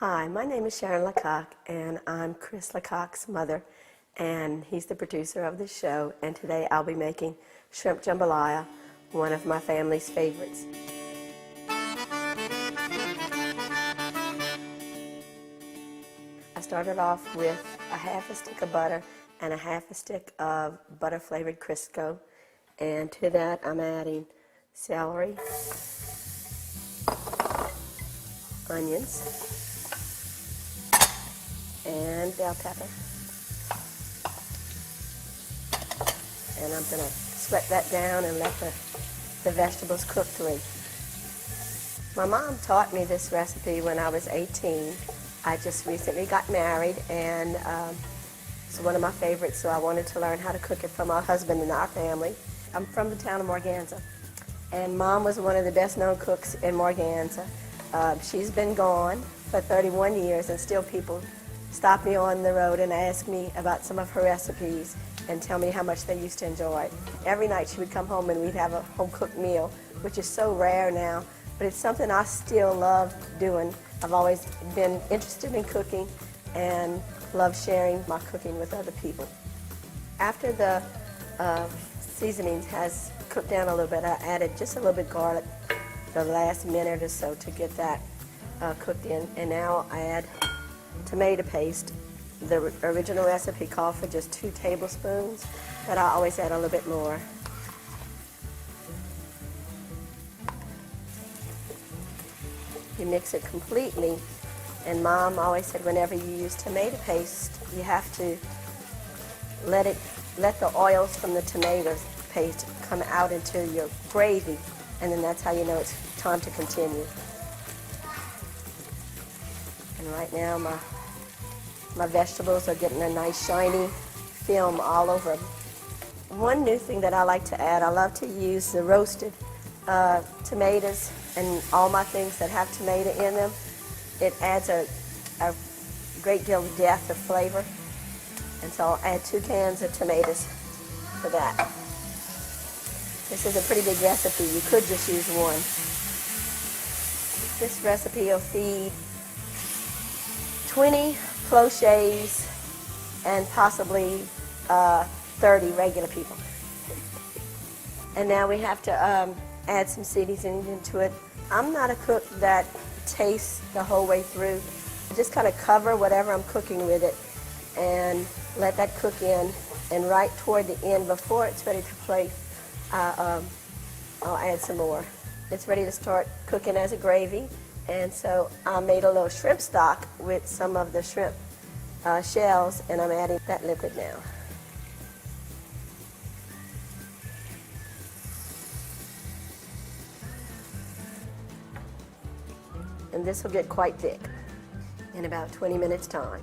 Hi, my name is Sharon LeCoq, and I'm Chris LeCoq's mother, and he's the producer of the show, and today I'll be making shrimp jambalaya, one of my family's favorites. I started off with a half a stick of butter and a half a stick of butter-flavored Crisco, and to that I'm adding celery, onions, and bell pepper. And I'm going to sweat that down and let the vegetables cook through. My mom taught me this recipe when I was 18. I just recently got married, and it's one of my favorites, so I wanted to learn how to cook it for my husband and our family. I'm from the town of Morganza, and Mom was one of the best-known cooks in Morganza. She's been gone for 31 years, and still people stop me on the road and ask me about some of her recipes and tell me how much they used to enjoy it. Every night she would come home and we'd have a home-cooked meal, which is so rare now, but it's something I still love doing. I've always been interested in cooking and love sharing my cooking with other people. After the seasoning has cooked down a little bit, I added just a little bit of garlic the last minute or so to get that cooked in, and now I add tomato paste. The original recipe called for just 2 tablespoons, but I always add a little bit more. You mix it completely, and Mom always said whenever you use tomato paste, you have to let the oils from the tomato paste come out into your gravy, and then that's how you know it's time to continue. And right now my vegetables are getting a nice shiny film all over them. One new thing that I like to add, I love to use the roasted tomatoes and all my things that have tomato in them. It adds a great deal of depth of flavor, and so I'll add 2 cans of tomatoes for that. This is a pretty big recipe. You could just use one. This recipe will feed 20 Plauches and possibly 30 regular people. And now we have to add some seasoning into it. I'm not a cook that tastes the whole way through. I just kind of cover whatever I'm cooking with it and let that cook in, and right toward the end, before it's ready to plate, I'll add some more. It's ready to start cooking as a gravy, and so I made a little shrimp stock with some of the shrimp shells, and I'm adding that liquid now. And this will get quite thick in about 20 minutes time.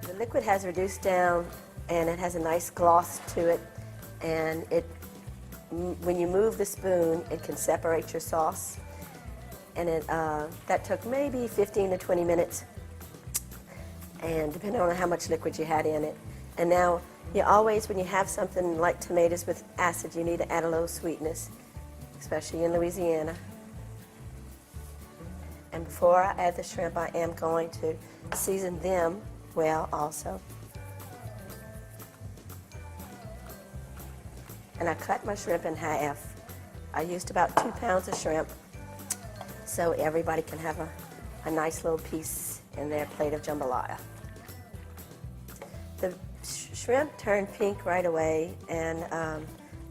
The liquid has reduced down, and it has a nice gloss to it, and when you move the spoon, it can separate your sauce, and that took maybe 15 to 20 minutes, and depending on how much liquid you had in it. And now, you always, when you have something like tomatoes with acid, you need to add a little sweetness, especially in Louisiana. And before I add the shrimp, I am going to season them well also. And I cut my shrimp in half. I used about 2 pounds of shrimp, so everybody can have a nice little piece in their plate of jambalaya. The shrimp turn pink right away, and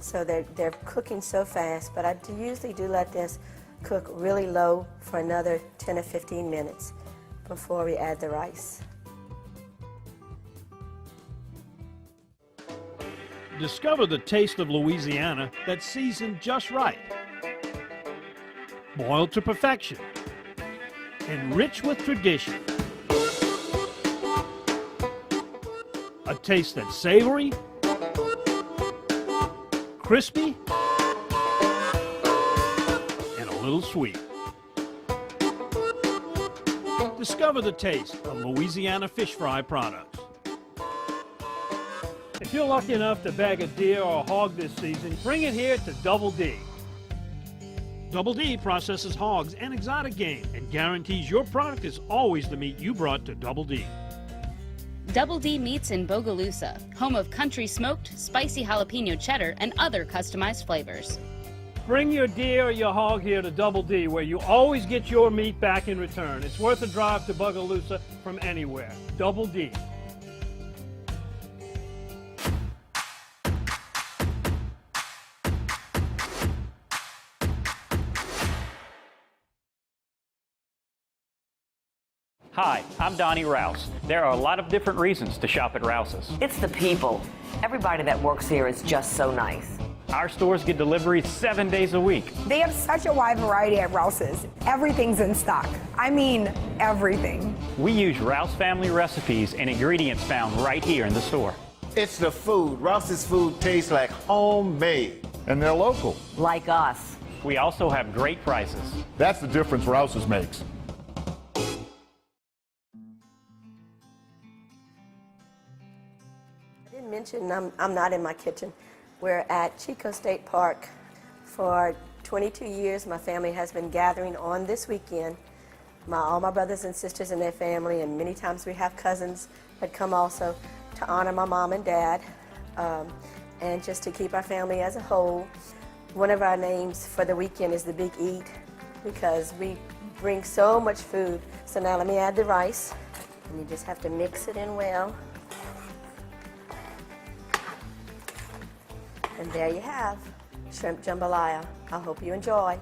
so they're cooking so fast, but I usually do let this cook really low for another 10 or 15 minutes before we add the rice. Discover the taste of Louisiana that's seasoned just right, boiled to perfection, and rich with tradition. A taste that's savory, crispy, and a little sweet. Discover the taste of Louisiana fish fry products. If you're lucky enough to bag a deer or a hog this season, bring it here to Double D. Double D processes hogs and exotic game and guarantees your product is always the meat you brought to Double D. Double D Meats in Bogalusa, home of country smoked, spicy jalapeno cheddar, and other customized flavors. Bring your deer or your hog here to Double D, where you always get your meat back in return. It's worth a drive to Bogalusa from anywhere. Double D. Hi, I'm Donnie Rouse. There are a lot of different reasons to shop at Rouse's. It's the people. Everybody that works here is just so nice. Our stores get deliveries 7 days a week. They have such a wide variety at Rouse's. Everything's in stock. I mean, everything. We use Rouse family recipes and ingredients found right here in the store. It's the food. Rouse's food tastes like homemade. And they're local. Like us. We also have great prices. That's the difference Rouse's makes. I didn't mention I'm not in my kitchen. We're at Chico State Park. For 22 years, my family has been gathering on this weekend. All my brothers and sisters and their family, and many times we have cousins that come also to honor my mom and dad, and just to keep our family as a whole. One of our names for the weekend is the Big Eat, because we bring so much food. So now let me add the rice, and you just have to mix it in well. And there you have shrimp jambalaya. I hope you enjoy.